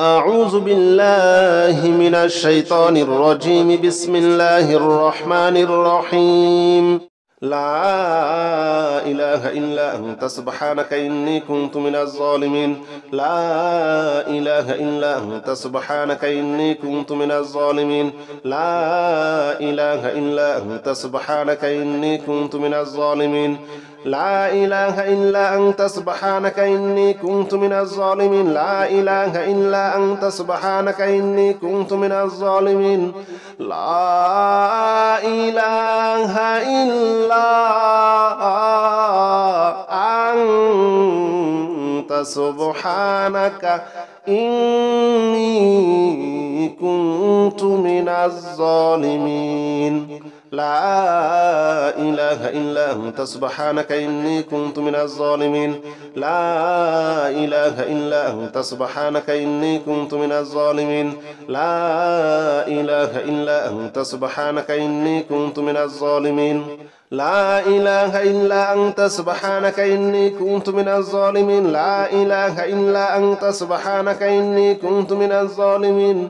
أعوذ بالله من الشيطان الرجيم. بسم الله الرحمن الرحيم. لا إله إلا أنت سبحانك إني كنت من الظالمين. لا إله إلا أنت سبحانك إني كنت من الظالمين. لا إله إلا أنت سبحانك إني كنت من الظالمين. لا إله إلا أنت سبحانك إني كنت من الظالمين. لا إله إلا أنت سبحانك إني كنت من الظالمين. لا إله إلا أنت سبحانك إني كنت من الظالمين. لا إله إلا أنت سبحانك إني كنت من الظالمين. لا إله إلا أنت سبحانك إني كنت من الظالمين. لا إله إلا أنت سبحانك إني كنت من الظالمين. لا إله إلا أنت سبحانك إني كنت من الظالمين. لا إله إلا أنت سبحانك إني كنت من الظالمين.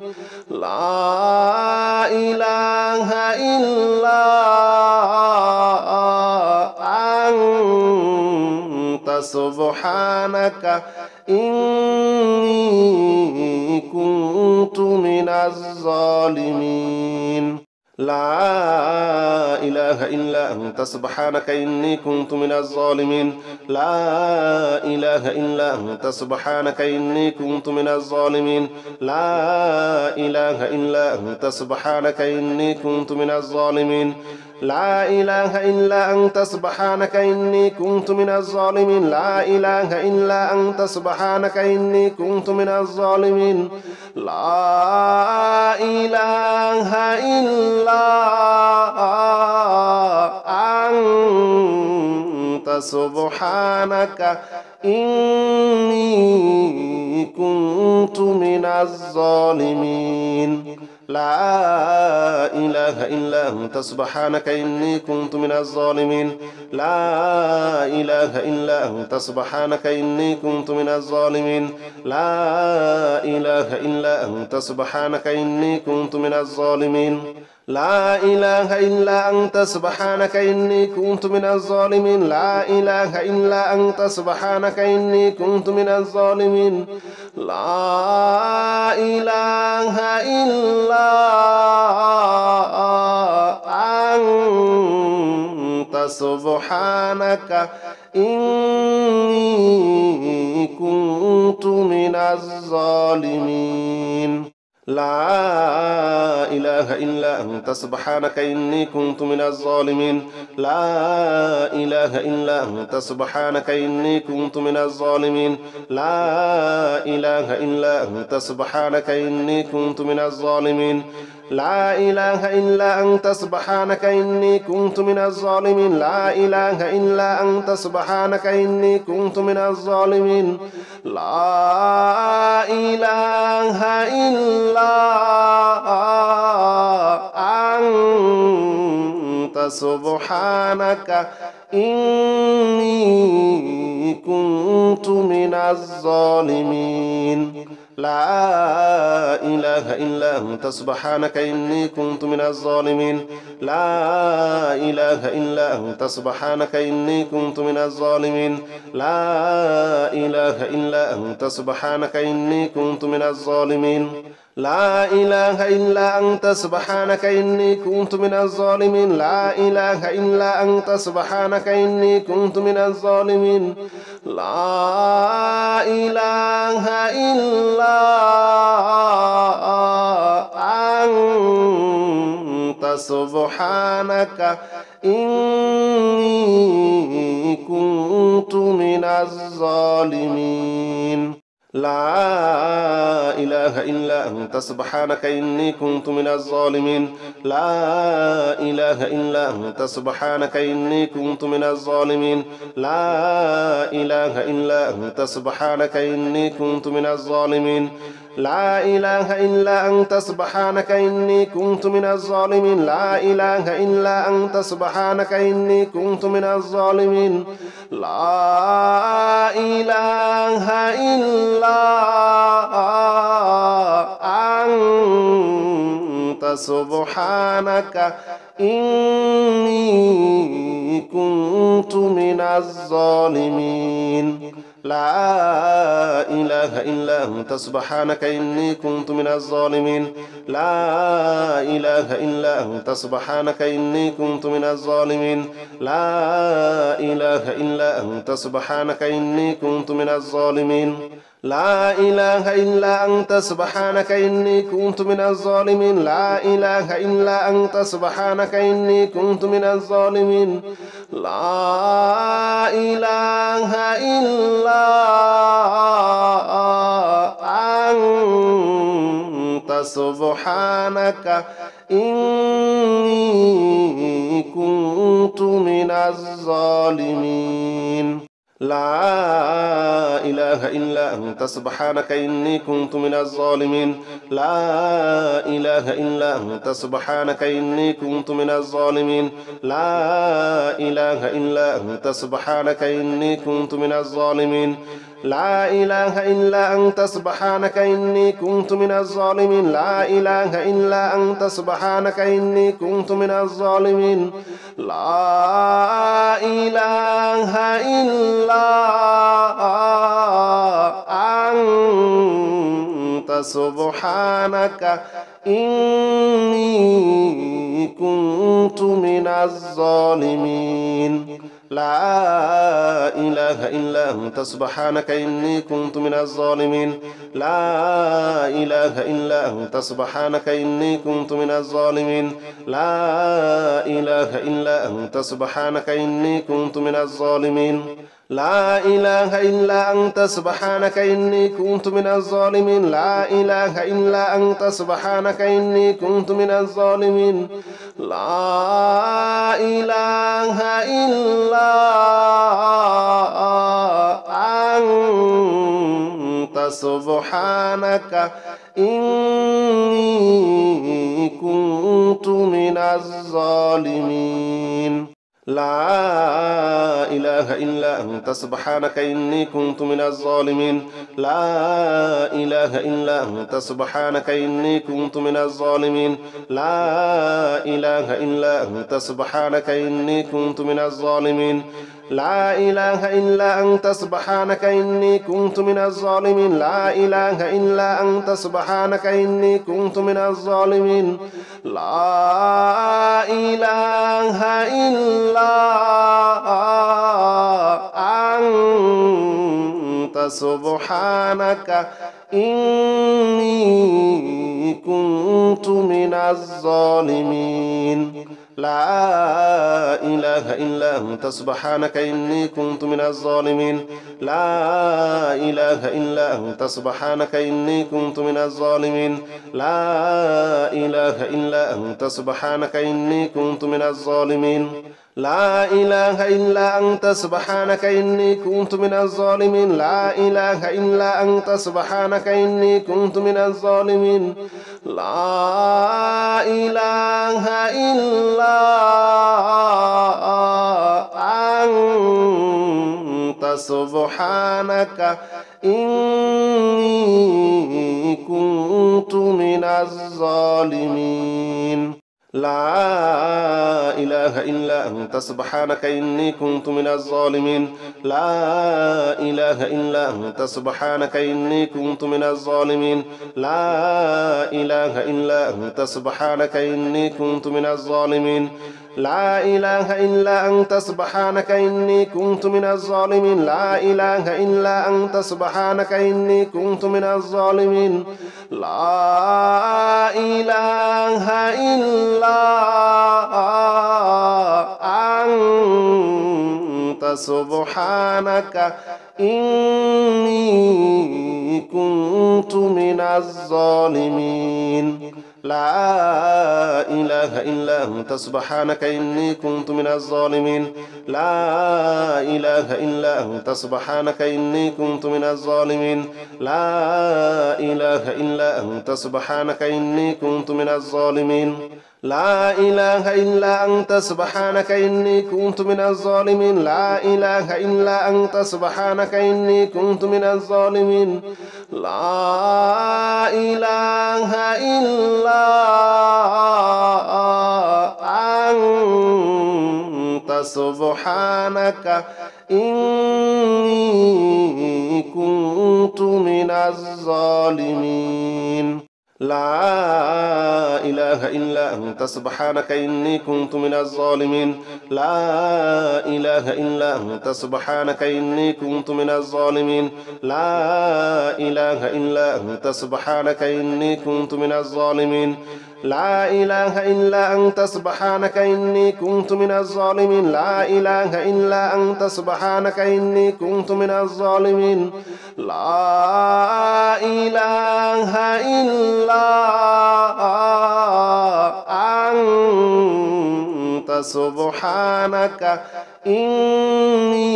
لا إله إلا أنت سبحانك إني كنت من الظالمين. لا إله إلا أنت سبحانك إني كنت من الظالمين. لا إله إلا أنت سبحانك إني كنت من الظالمين. لا إله إلا أنت سبحانك إني كنت من الظالمين. لا إله إلا أنت سبحانك إني كنت من الظالمين. لا إله إلا أنت سبحانك إني كنت من الظالمين. لا إله إلا أنت سبحانك إني كنت من الظالمين. لا إله إلا أنت سبحانك إني كنت من الظالمين. لا إله إلا أنت سبحانك إني كنت من الظالمين. لا إله إلا أنت سبحانك إني كنت من الظالمين. لا إله إلا أنت سبحانك إني كنت من الظالمين. لا إله إلا أنت سبحانك إني كنت من الظالمين. لا إله إلا أنت سبحانك إني كنت من الظالمين. لا إله إلا أنت سبحانك إني كنت من الظالمين. لا إله إلا أنت سبحانك إني كنت من الظالمين. لا إله إلا أنت سبحانك إني كنت من الظالمين. لا إله إلا أنت سبحانك إني كنت من الظالمين. لا إله إلا أنت سبحانك إني كنت من الظالمين. لا إله إلا أنت سبحانك إني كنت من الظالمين. لا إله إلا أنت سبحانك إني كنت من الظالمين. لا إله إلا أنت سبحانك إني كنت من الظالمين. لا إله إلا أنت سبحانك إني كنت من الظالمين. لا إله إلا أنت سبحانك إني كنت من الظالمين. لا إله إلا أنت سبحانك إني كنت من الظالمين. لا إله إلا أنت سبحانك إني كنت من الظالمين. لا إله إلا أنت سبحانك إني كنت من الظالمين. لا إله إلا أنت سبحانك إني كنت من الظالمين. لا إله إلا أنت سبحانك إني كنت من الظالمين. لا إله إلا أنت سبحانك إني كنت من الظالمين. لا إله إلا أنت سبحانك إني كنت من الظالمين. لا إله إلا سبحانك إني كنت من الظالمين لا إله إلا أنت سبحانك إني كنت من الظالمين لا إله إلا أنت سبحانك إني كنت من الظالمين لا إله إلا أنت سبحانك إني كنت من الظالمين لا إله إلا أنت سبحانك إني كنت من الظالمين لا إله إلا أنت سبحانك إني كنت من الظالمين لا إله إلا أنت سبحانك إني كنت من الظالمين لا إله إلا أنت سبحانك إني كنت من الظالمين لا إله إلا أنت سبحانك إني كنت من الظالمين لا إله إلا أنت سبحانك إني كنت من الظالمين لا إله إلا أنت سبحانك إني كنت من الظالمين لا إله إلا أنت سبحانك إني كنت من الظالمين لا إله إلا أنت سبحانك إني كنت من الظالمين لا إله إلا أنت سبحانك إني كنت من الظالمين لا إله إلا أنت سبحانك إني كنت من الظالمين لا إله إلا أنت سبحانك إني كنت من الظالمين لا إله إلا أنت سبحانك إني كنت من الظالمين لا إله إلا أنت سبحانك إني كنت من الظالمين لا إله إلا أنت سبحانك إني كنت من الظالمين لا إله إلا أنت سبحانك إني كنت من الظالمين لا إله إلا أنت سبحانك إني كنت من الظالمين لا إله إلا أنت سبحانك إني كنت من الظالمين لا إله إلا أنت سبحانك إني كنت من الظالمين لا إله إلا أنت سبحانك إني كنت من الظالمين لا إله إلا أنت سبحانك إني كنت من الظالمين لا إله إلا أنت سبحانك إني كنت من الظالمين لا إله إلا أنت سبحانك إني كنت من الظالمين لا إله إلا أنت سبحانك إني كنت من الظالمين لا إله إلا أنت سبحانك إني كنت من الظالمين لا إله إلا أنت سبحانك إني كنت من الظالمين لا إله إلا أنت سبحانك إني كنت من الظالمين لا إله إلا أنت سبحانك إني كنت من الظالمين لا إله إلا أنت سبحانك إني كنت من الظالمين لا إله إلا أنت سبحانك إني كنت من الظالمين لا إله إلا أنت سبحانك إني كنت من الظالمين لا إله إلا أنت سبحانك إني كنت من الظالمين لا إله إلا أنت سبحانك إني كنت من الظالمين لا إله إلا أنت سبحانك إني كنت من الظالمين لا إله إلا أنت سبحانك إني كنت من الظالمين لا إله إلا أنت سبحانك إني كنت من الظالمين لا إله إلا أنت سبحانك إني كنت من الظالمين لا إله إلا أنت سبحانك إني كنت من الظالمين لا إله إلا سبحانك إني كنت من الظالمين لا إله إلا أنت سبحانك إني كنت من الظالمين لا إله إلا أنت سبحانك إني كنت من الظالمين لا إله إلا أنت سبحانك إني كنت من الظالمين لا إله إلا أنت سبحانك إني كنت من الظالمين لا إله إلا أنت سبحانك إني كنت من الظالمين لا إله إلا أنت سبحانك إني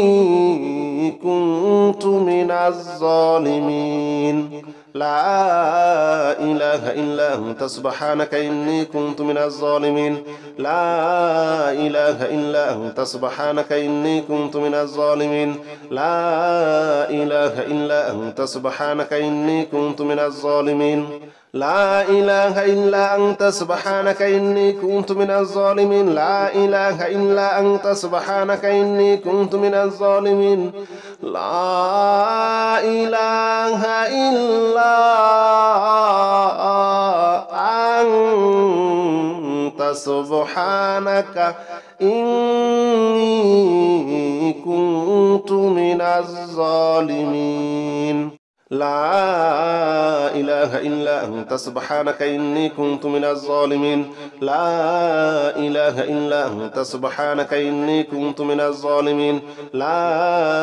كنت من الظالمين لا إله إلا أنت سبحانك إني كنت من الظالمين لا إله إلا أنت سبحانك إني كنت من الظالمين لا إله إلا أنت سبحانك إني كنت من الظالمين لا إله إلا أنت سبحانك إني كنت من الظالمين لا إله إلا أنت سبحانك إني كنت من الظالمين لا إله إلا أنت سبحانك إني كنت من الظالمين لا إله إلا أنت سبحانك إني كنت من الظالمين لا إله إلا أنت سبحانك إني كنت من الظالمين لا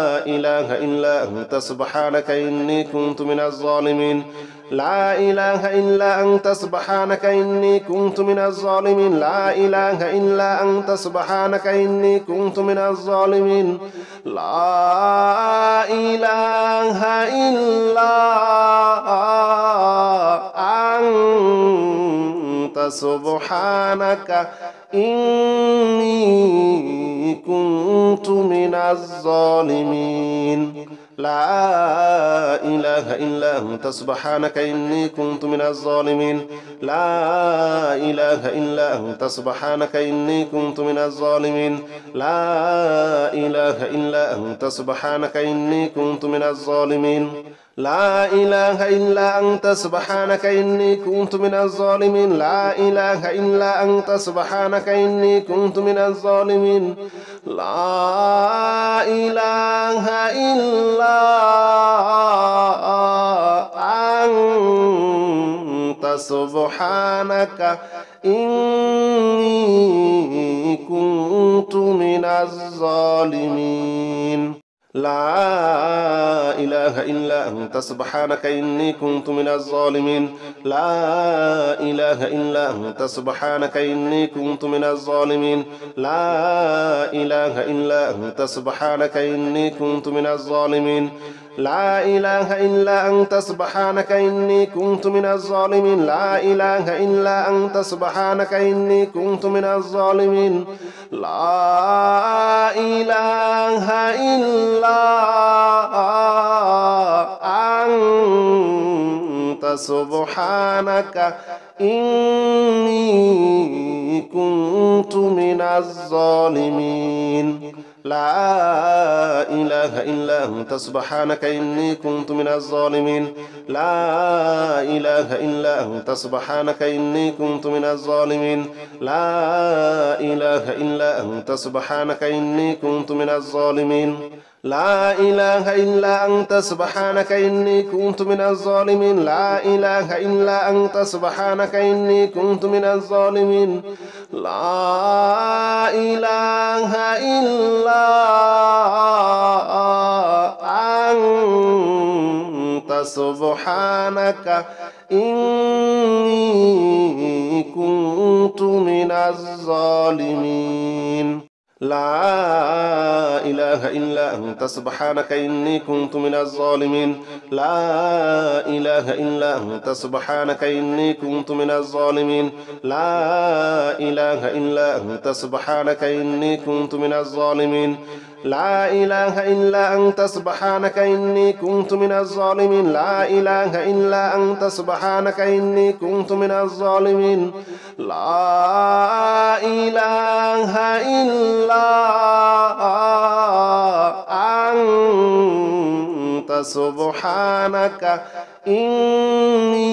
إله إلا أنت سبحانك إني كنت من الظالمين لا إله إلا أنت سبحانك إني كنت من الظالمين لا إله إلا أنت سبحانك إني كنت من الظالمين لا إله إلا أنت سبحانك إني كنت من الظالمين لا إله إلا أنت سبحانك إني كنت من الظالمين لا إله إلا أنت سبحانك إني كنت من الظالمين لا إله إلا أنت سبحانك إني كنت من الظالمين لا إله إلا أنت سبحانك إني كنت من الظالمين لا إله إلا أنت سبحانك إني كنت من الظالمين لا إله إلا أنت سبحانك إني كنت من الظالمين لا إله إلا أنت سبحانك إني كنت من الظالمين لا إله إلا أنت سبحانك إني كنت من الظالمين لا إله إلا أنت سبحانك إني كنت من الظالمين لا إله إلا أنت سبحانك إني كنت من الظالمين لا إله إلا أنت سبحانك إني كنت من الظالمين لا إله إلا أنت سبحانك إني كنت من الظالمين لا إله إلا أنت سبحانك إني كنت من الظالمين لا إله إلا أنت سبحانك إني كنت من الظالمين لا إله إلا أنت سبحانك إني كنت من الظالمين لا إله إلا أنت سبحانك إني كنت من الظالمين لا إله إلا أنت سبحانك إني كنت من الظالمين لا إله إلا أنت سبحانك إني كنت من الظالمين لا إله إلا أنت سبحانك إني كنت من الظالمين لا إله إلا أنت سبحانك إني كنت من الظالمين لا إله إلا أنت سبحانك إني كنت من الظالمين لا إله إلا أنت سبحانك إني كنت من الظالمين لا إله إلا أنت سبحانك إني كنت من الظالمين لا إله إلا أنت سبحانك إني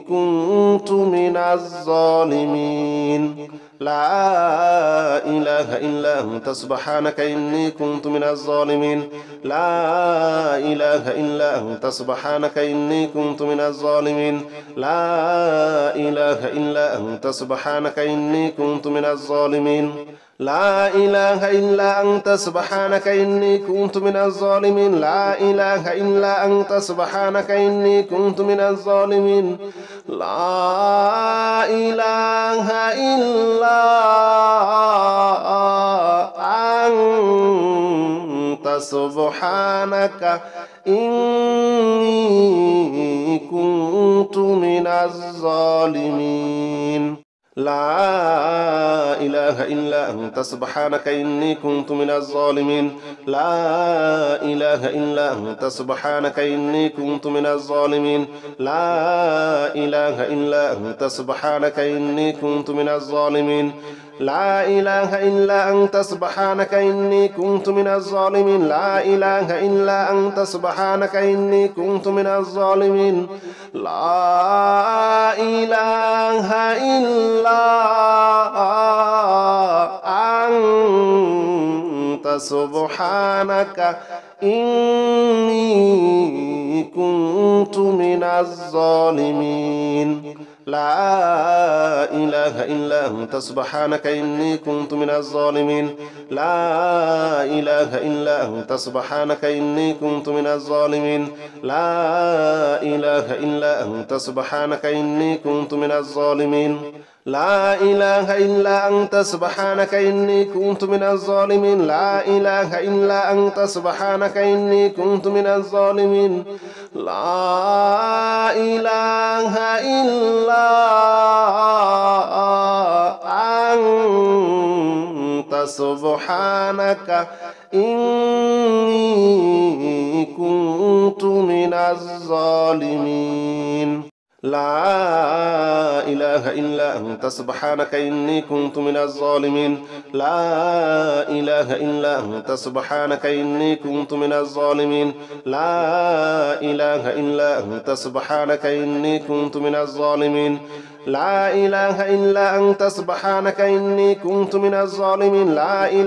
كنت من الظالمين لا إله إلا أنت سبحانك إني كنت من الظالمين لا إله إلا أنت سبحانك إني كنت من الظالمين لا إله إلا أنت سبحانك إني كنت من الظالمين لا إله إلا أنت سبحانك إني كنت من الظالمين لا إله إلا أنت سبحانك إني كنت من الظالمين لا إله إلا أنت سبحانك إني كنت من الظالمين لا إله إلا أنت سبحانك إني كنت من الظالمين لا إله إلا أنت سبحانك إني كنت من الظالمين لا إله إلا أنت سبحانك إني كنت من الظالمين لا إله إلا أنت سبحانك إني كنت من الظالمين لا إله إلا أنت سبحانك إني كنت من الظالمين لا إله إلا أنت سبحانك إني كنت من الظالمين لا إله إلا أنت سبحانك إني كنت من الظالمين لا إله إلا أنت سبحانك إني كنت من الظالمين لا إله إلا أنت سبحانك إني كنت من الظالمين لا إله إلا أنت سبحانك إني كنت من الظالمين لا إله إلا أنت سبحانك إني كنت من الظالمين لا إله إلا أنت سبحانك إني كنت من الظالمين لا إله إلا أنت سبحانك إني كنت من الظالمين لا إله إلا أنت سبحانك إني كنت من الظالمين لا إله إلا أنت سبحانك إني كنت من الظالمين لا إله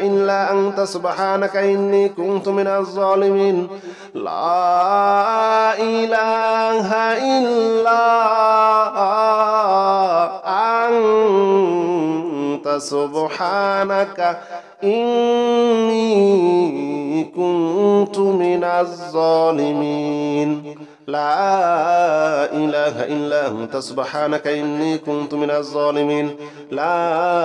إلا أنت سبحانك إني كنت من الظالمين لا إله إلا أنت سبحانك إني كنت من الظالمين لا إله إلا أنت سبحانك إني كنت من الظالمين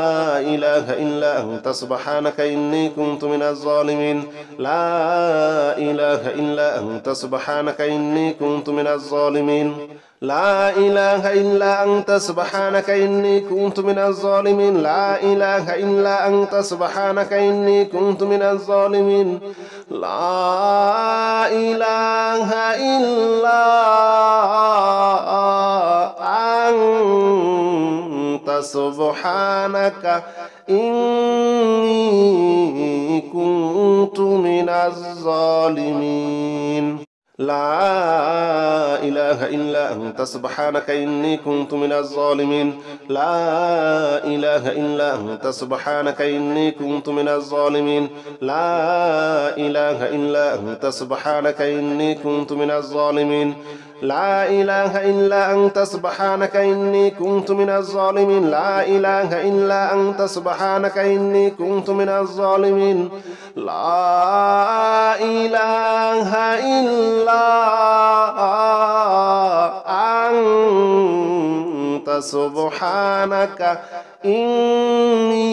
لا إله إلا أنت سبحانك إني كنت من الظالمين لا إله إلا أنت سبحانك إني كنت من الظالمين لا إله إلا أنت سبحانك إني كنت من الظالمين لا إله إلا أنت سبحانك إني كنت من الظالمين لا إله إلا أنت سبحانك إني كنت من الظالمين لا إله إلا أنت سبحانك إني كنت من الظالمين لا إله إلا أنت سبحانك إني كنت من الظالمين لا إله إلا أنت سبحانك إني كنت من الظالمين لا إله إلا أنت سبحانك إني كنت من الظالمين لا إله إلا أنت سبحانك إني كنت من الظالمين لا إله إلا أنت سبحانك إني كنت من الظالمين لا إله إلا أنت سبحانك إني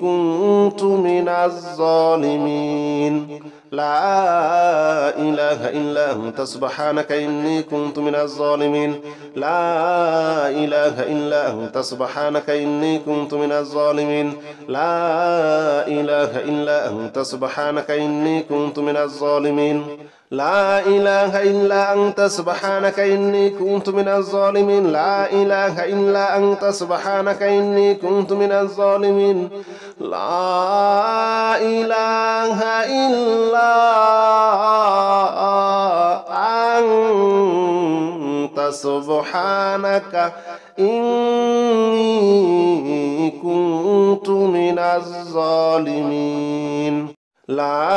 كنت من الظالمين لا إله إلا أنت سبحانك إني كنت من الظالمين لا إله إلا أنت سبحانك إني كنت من الظالمين لا إله إلا أنت سبحانك إني كنت من الظالمين لا إله إلا أنت سبحانك إني كنت من الظالمين لا إله إلا أنت سبحانك إني كنت من الظالمين لا إله إلا أنت سبحانك إني كنت من الظالمين لا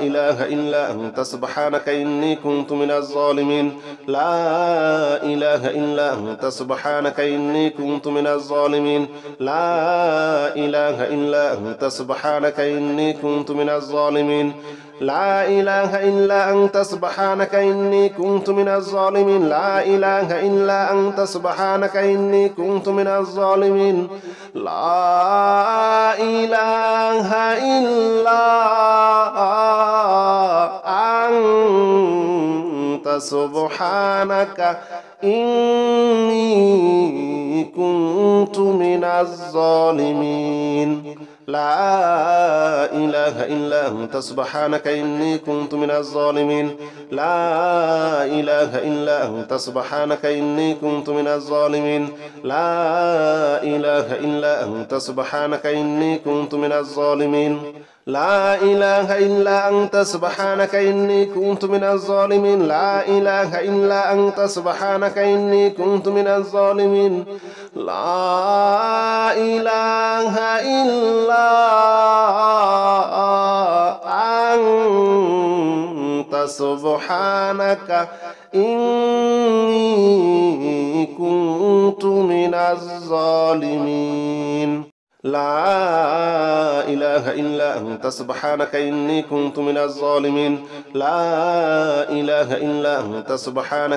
إله إلا أنت سبحانك إني كنت من الظالمين لا إله إلا أنت سبحانك إني كنت من الظالمين لا إله إلا أنت سبحانك إني كنت من الظالمين لا إله إلا أنت سبحانك إني كنت من الظالمين لا إله إلا أنت سبحانك إني كنت من الظالمين لا إله إلا أنت سبحانك إني كنت من الظالمين لا إله إلا أنت سبحانك إني كنت من الظالمين لا إله إلا أنت سبحانك إني كنت من الظالمين لا إله إلا أنت سبحانك إني كنت من الظالمين لا إله إلا أنت سبحانك إني كنت من الظالمين لا إله إلا أنت سبحانك إني كنت من الظالمين لا إله إلا أنت سبحانك إني كنت من الظالمين لا إله إلا أنت سبحانك إني كنت من الظالمين لا إله إلا أنت سبحانك إني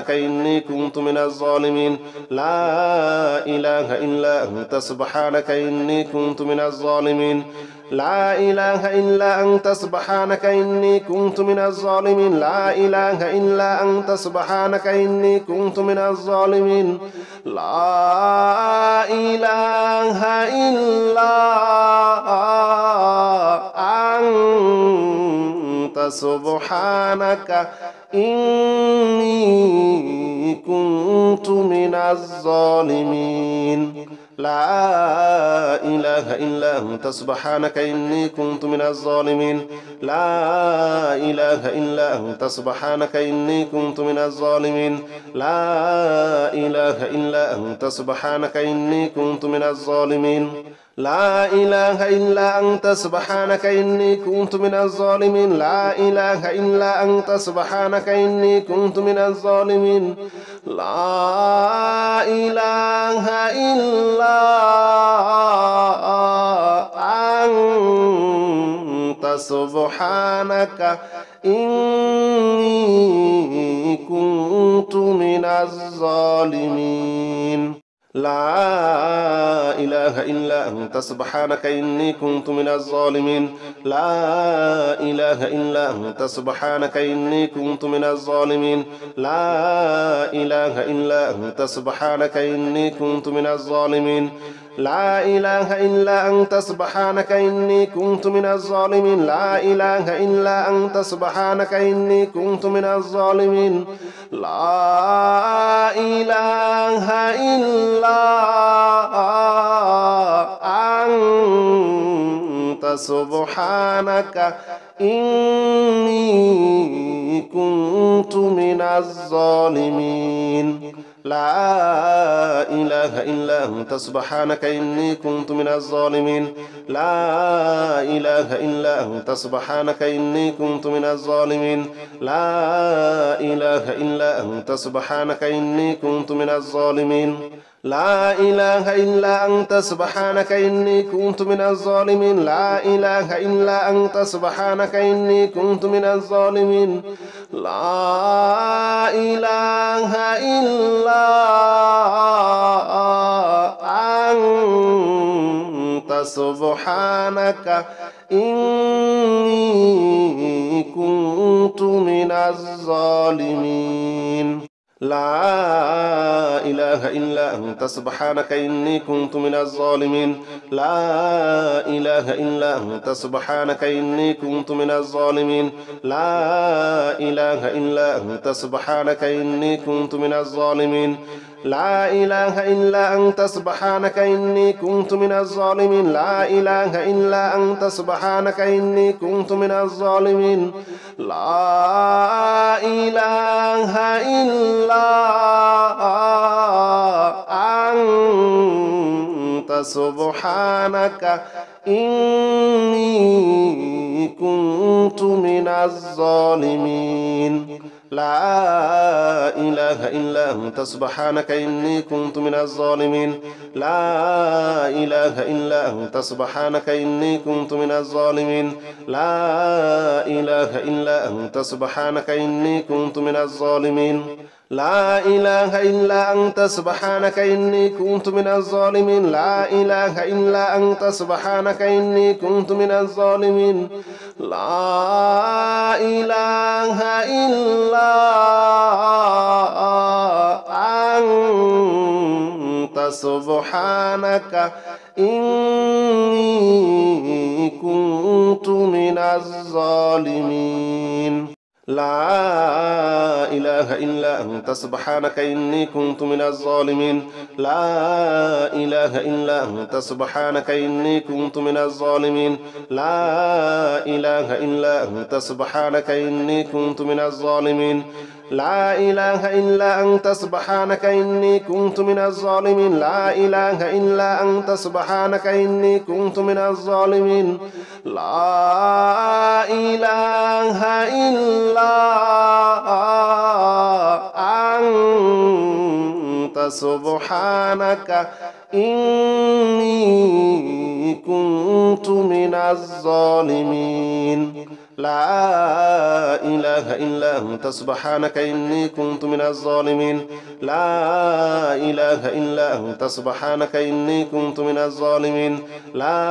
كنت من الظالمين لا إله إلا أنت سبحانك إني كنت من الظالمين لا إله إلا أنت سبحانك إني كنت من الظالمين لا إله إلا أنت سبحانك إني كنت من الظالمين لا إله إلا أنت سبحانك إني كنت من الظالمين لا إله إلا أنت سبحانك إني كنت من الظالمين لا إله إلا أنت سبحانك إني كنت من الظالمين لا إله إلا أنت سبحانك إني كنت من الظالمين لا إله إلا أنت سبحانك إني كنت من الظالمين لا إله إلا أنت سبحانك إني كنت من الظالمين لا إله إلا أنت سبحانك إني كنت من الظالمين لا إله إلا أنت سبحانك إني كنت من الظالمين لا إله إلا أنت سبحانك إني كنت من الظالمين لا إله إلا أنت سبحانك إني كنت من الظالمين لا إله إلا أنت سبحانك إني كنت من الظالمين لا إله إلا أنت سبحانك إني كنت من الظالمين لا إله إلا أنت سبحانك إني كنت من الظالمين لا إله إلا أنت سبحانك إني كنت من الظالمين لا إله إلا أنت سبحانك إني كنت من الظالمين لا إله إلا أنت سبحانك إني كنت من الظالمين لا إله إلا أنت سبحانك إني كنت من الظالمين لا إله إلا أنت سبحانك إني كنت من الظالمين لا إله إلا أنت سبحانك إني كنت من الظالمين لا إله إلا أنت سبحانك إني كنت من الظالمين لا إله إلا أنت سبحانك إني كنت من الظالمين لا إله إلا أنت سبحانك إني كنت من الظالمين لا إله إلا أنت سبحانك إني كنت من الظالمين لا إله إلا أنت سبحانك إني كنت من الظالمين لا إله إلا أنت سبحانك إني كنت من الظالمين لا إله إلا أنت سبحانك إني كنت من الظالمين لا إله إلا أنت سبحانك إني كنت من الظالمين لا إله إلا أنت سبحانك إني كنت من الظالمين لا إله إلا أنت سبحانك إني كنت من الظالمين لا إله إلا أنت سبحانك إني كنت من الظالمين لا إله إلا أنت سبحانك إني كنت من الظالمين لا إله إلا أنت سبحانك إني كنت من الظالمين لا إله إلا أنت سبحانك إني كنت من الظالمين لا إله إلا أنت سبحانك إني كنت من الظالمين لا إله إلا أنت سبحانك إني كنت من الظالمين لا إله إلا أنت سبحانك إني كنت من الظالمين لا إله إلا أنت سبحانك إني كنت من الظالمين لا إله إلا أنت سبحانك إني كنت من الظالمين لا إله إلا أنت سبحانك إني كنت من الظالمين لا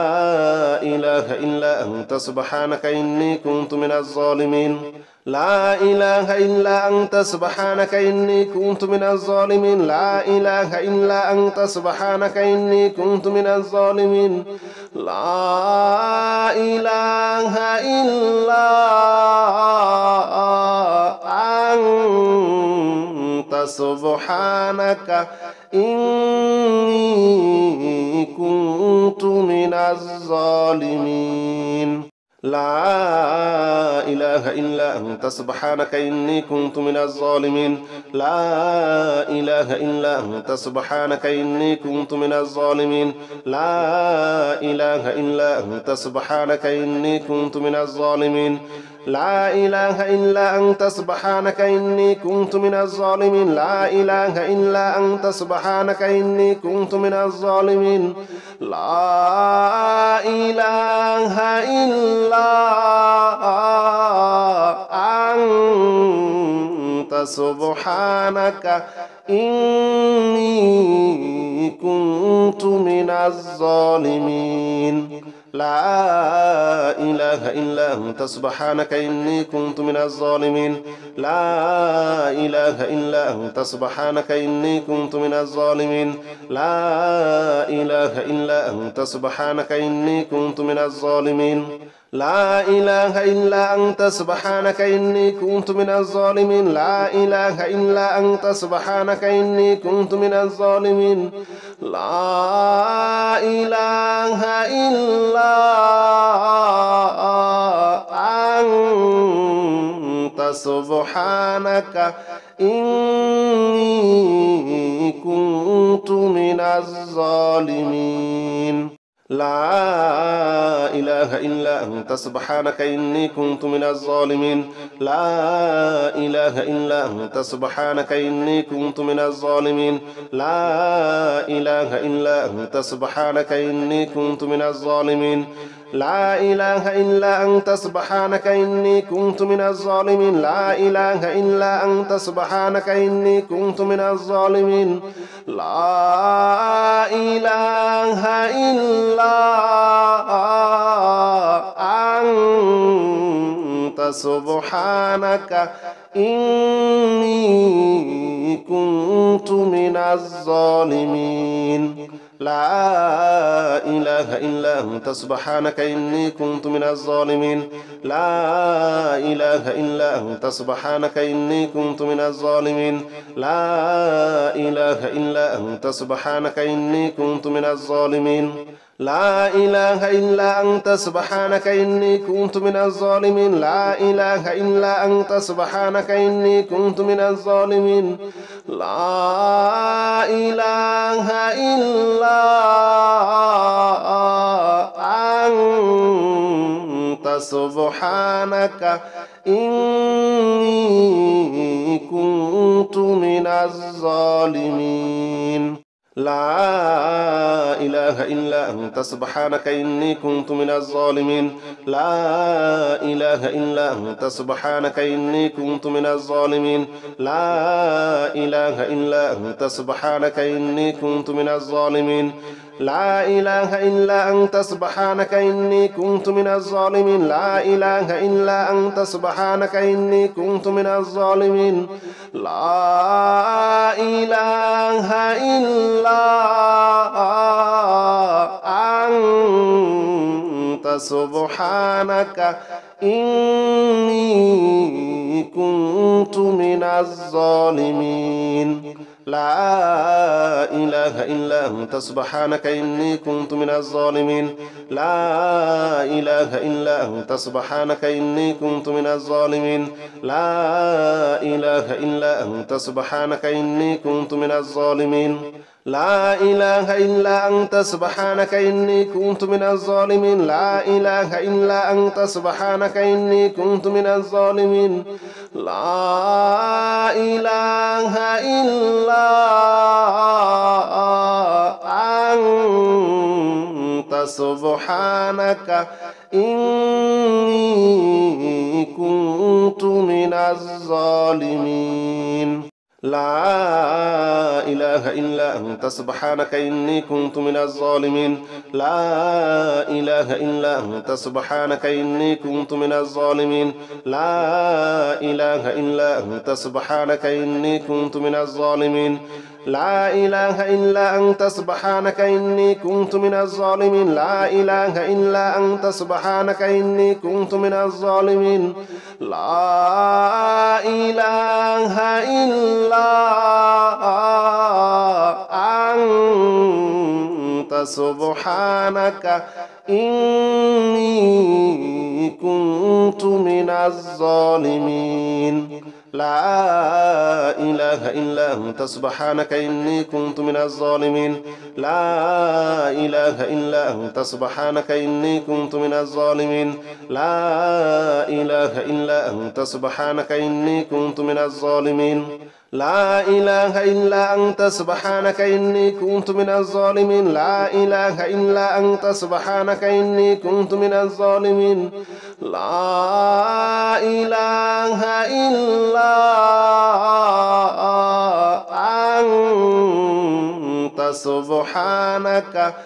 إله إلا أنت سبحانك إني كنت من الظالمين لا إله إلا أنت سبحانك إني كنت من الظالمين لا إله إلا أنت سبحانك إني كنت من الظالمين لا إله إلا أنت سبحانك إني كنت من الظالمين لا إله إلا أنت سبحانك إني كنت من الظالمين لا إله إلا أنت سبحانك إني كنت من الظالمين لا إله إلا أنت سبحانك إني كنت من الظالمين لا إله إلا أنت سبحانك إني كنت من الظالمين لا إله إلا أنت سبحانك إني كنت من الظالمين لا إله إلا أنت سبحانك إني كنت من الظالمين لا إله إلا أنت سبحانك إني كنت من الظالمين لا إله إلا أنت سبحانك إني كنت من الظالمين لا إله إلا أنت سبحانك إني كنت من الظالمين لا إله إلا أنت سبحانك إني كنت من الظالمين لا إله إلا أنت سبحانك إني كنت من الظالمين لا إله إلا أنت سبحانك إني كنت من الظالمين لا إله إلا أنت سبحانك إني كنت من الظالمين لا إله إلا أنت سبحانك إني كنت من الظالمين لا إله إلا أنت سبحانك إني كنت من الظالمين لا إله إلا أنت سبحانك إني كنت من الظالمين لا إله إلا أنت سبحانك إني كنت من الظالمين لا إله إلا أنت سبحانك إني كنت من الظالمين لا إله إلا أنت سبحانك إني كنت من الظالمين لا إله إلا أنت سبحانك إني كنت من الظالمين لا إله إلا أنت سبحانك إني كنت من الظالمين لا إله إلا أنت سبحانك إني كنت من الظالمين لا إله إلا أنت سبحانك إني كنت من الظالمين لا إله إلا أنت سبحانك إني كنت من الظالمين لا إله إلا أنت سبحانك إني كنت من الظالمين لا إله إلا أنت سبحانك إني كنت من الظالمين لا إله إلا أنت سبحانك إني كنت من الظالمين لا إله إلا أنت سبحانك إني كنت من الظالمين لا إله إلا أنت سبحانك إني كنت من الظالمين لا إله إلا أنت سبحانك إني كنت من الظالمين لا إله إلا أنت سبحانك إني كنت من الظالمين لا إله إلا أنت سبحانك إني كنت من الظالمين لا إله إلا أنت سبحانك إني كنت من الظالمين لا إله إلا أنت سبحانك إني كنت من الظالمين لا إله إلا أنت سبحانك إني كنت من الظالمين لا إله إلا أنت سبحانك إني كنت من الظالمين لا إله إلا أنت سبحانك إني كنت من الظالمين لا إله إلا أنت سبحانك إني كنت من الظالمين لا إله إلا أنت سبحانك إني كنت من الظالمين لا إله إلا أنت سبحانك إني كنت من الظالمين لا إله إلا أنت سبحانك إني كنت من الظالمين لا إله إلا أنت سبحانك إني كنت من الظالمين لا إله إلا أنت سبحانك إني كنت من الظالمين لا إله إلا أنت سبحانك إني كنت من الظالمين لا إله إلا أنت سبحانك إني كنت من الظالمين لا إله إلا أنت سبحانك إني كنت من الظالمين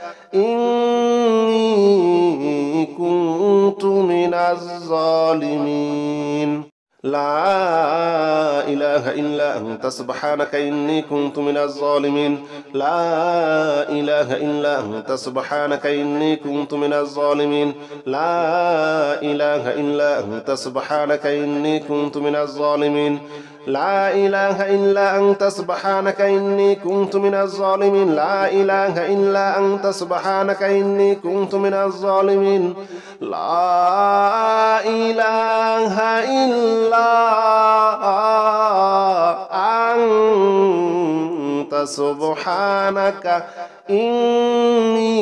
لا إله إلا أنت سبحانك إني كنت من الظالمين لا إله إلا أنت سبحانك إني كنت من الظالمين لا إله إلا أنت سبحانك إني كنت من الظالمين لا إله إلا أنت سبحانك إني كنت من الظالمين لا إله إلا أنت سبحانك إني كنت من الظالمين لا إله إلا أنت سبحانك إني كنت من الظالمين لا إله إلا أنت سبحانك إني كنت من الظالمين لا إله إلا أنت سبحانك إني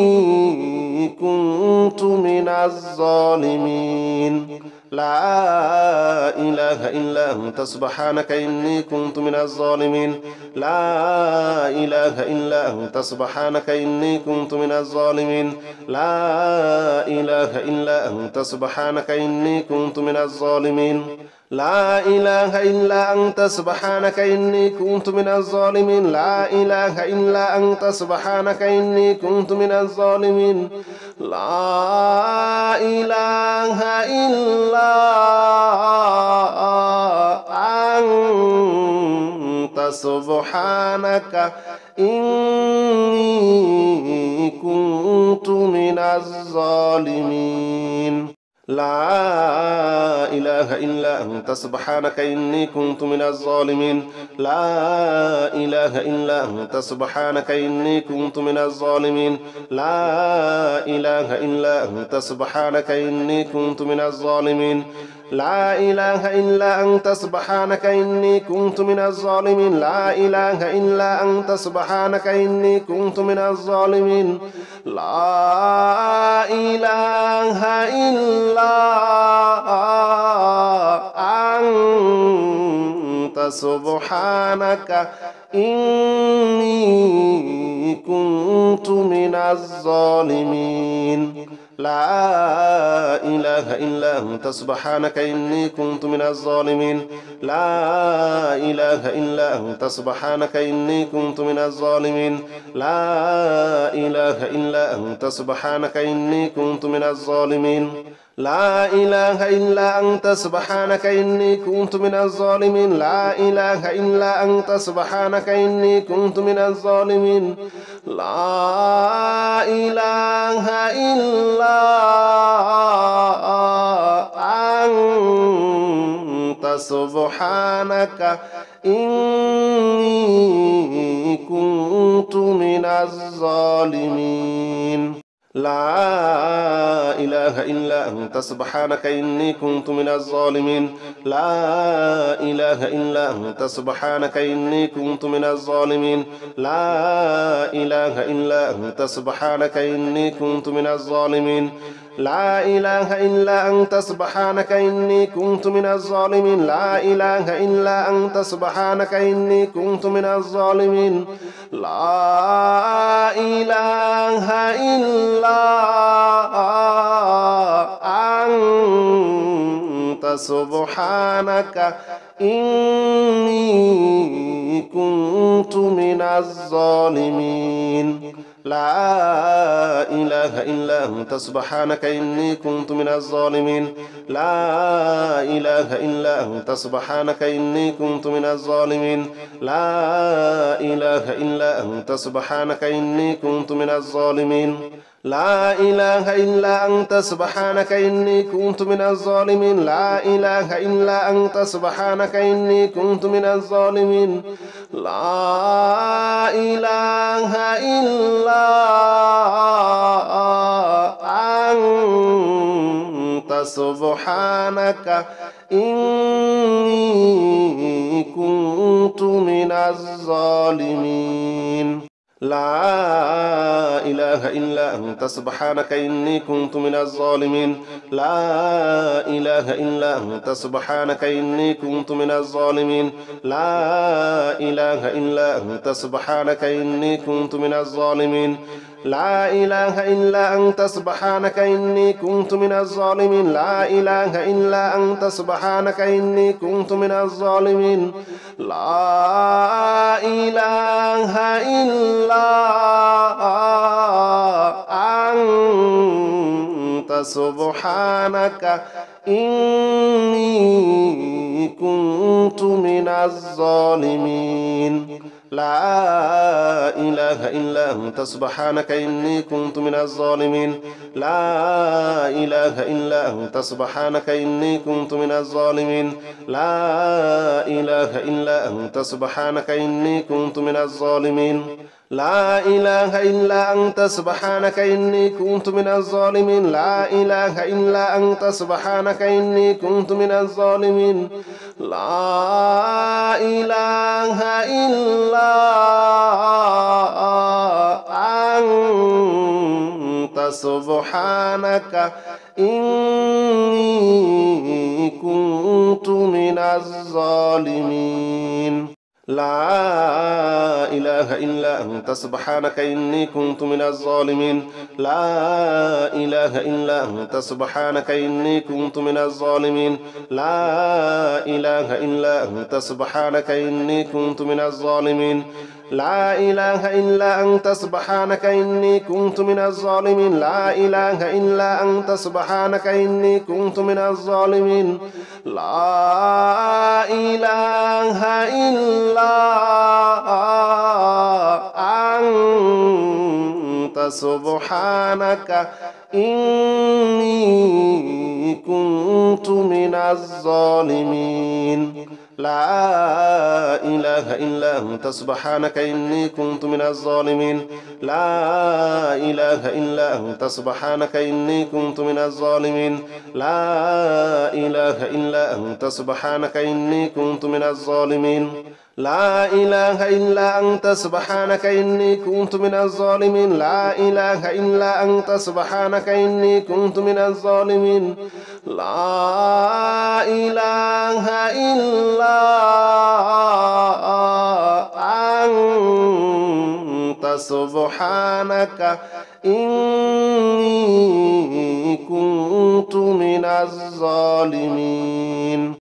كنت من الظالمين لا إله إلا أنت سبحانك إني كنت من الظالمين لا إله إلا أنت سبحانك إني كنت من الظالمين لا إله إلا أنت سبحانك إني كنت من الظالمين لا إله إلا أنت سبحانك إني كنت من الظالمين لا إله إلا أنت سبحانك إني كنت من الظالمين لا إله إلا أنت سبحانك إني كنت من الظالمين لا إله إلا أنت سبحانك إني كنت من الظالمين لا إله إلا أنت سبحانك إني كنت من الظالمين لا إله إلا أنت سبحانك إني كنت من الظالمين لا إله إلا أنت سبحانك إني كنت من الظالمين لا إله إلا أنت سبحانك إني كنت من الظالمين لا إله إلا أنت سبحانك إني كنت من الظالمين لا إله إلا أنت سبحانك إني كنت من الظالمين لا إله إلا أنت سبحانك إني كنت من الظالمين لا إله إلا أنت سبحانك إني كنت من الظالمين لا إله إلا أنت سبحانك إني كنت من الظالمين لا إله إلا أنت سبحانك إني كنت من الظالمين لا إله إلا أنت سبحانك إني كنت من الظالمين لا إله إلا أنت سبحانك إني كنت من الظالمين لا إله إلا أنت سبحانك إني كنت من الظالمين لا إله إلا أنت سبحانك إني كنت من الظالمين لا إله إلا أنت سبحانك إني كنت من الظالمين لا إله إلا أنت سبحانك إني كنت من الظالمين لا إله إلا أنت سبحانك إني كنت من الظالمين لا إله إلا أنت سبحانك إني كنت من الظالمين لا إله إلا أنت سبحانك إني كنت من الظالمين لا إله إلا أنت سبحانك إني كنت من الظالمين لا إله إلا أنت سبحانك إني كنت من الظالمين لا إله إلا أنت سبحانك إني كنت من الظالمين لا إله إلا أنت سبحانك إني كنت من الظالمين لا إله إلا أنت سبحانك إني كنت من الظالمين لا إله إلا أنت سبحانك إني كنت من الظالمين لا إله إلا أنت سبحانك إني كنت من الظالمين لا إله إلا أنت سبحانك إني كنت من الظالمين لا إله إلا أنت سبحانك إني كنت من الظالمين لا إله إلا أنت سبحانك إني كنت من الظالمين لا إله إلا أنت سبحانك إني كنت من الظالمين لا إله إلا أنت سبحانك إني كنت من الظالمين لا إله إلا أنت سبحانك إني كنت من الظالمين لا إله إلا أنت سبحانك إني كنت من الظالمين لا إله إلا أنت سبحانك إني كنت من الظالمين لا إله إلا أنت سبحانك إني كنت من الظالمين لا إله إلا أنت سبحانك إني كنت من الظالمين لا إله إلا أنت سبحانك إني كنت من الظالمين لا إله إلا أنت سبحانك إني كنت من الظالمين لا إله إلا أنت سبحانك إني كنت من الظالمين لا إله إلا أنت سبحانك إني كنت من الظالمين لا إله إلا أنت سبحانك إني كنت من الظالمين لا إله إلا أنت سبحانك إني كنت من الظالمين لا إله إلا أنت سبحانك إني كنت من الظالمين لا إله إلا أنت سبحانك إني كنت من الظالمين لا إله إلا أنت سبحانك إني كنت من الظالمين لا إله إلا أنت سبحانك إني كنت من الظالمين لا إله إلا أنت سبحانك إني كنت من الظالمين.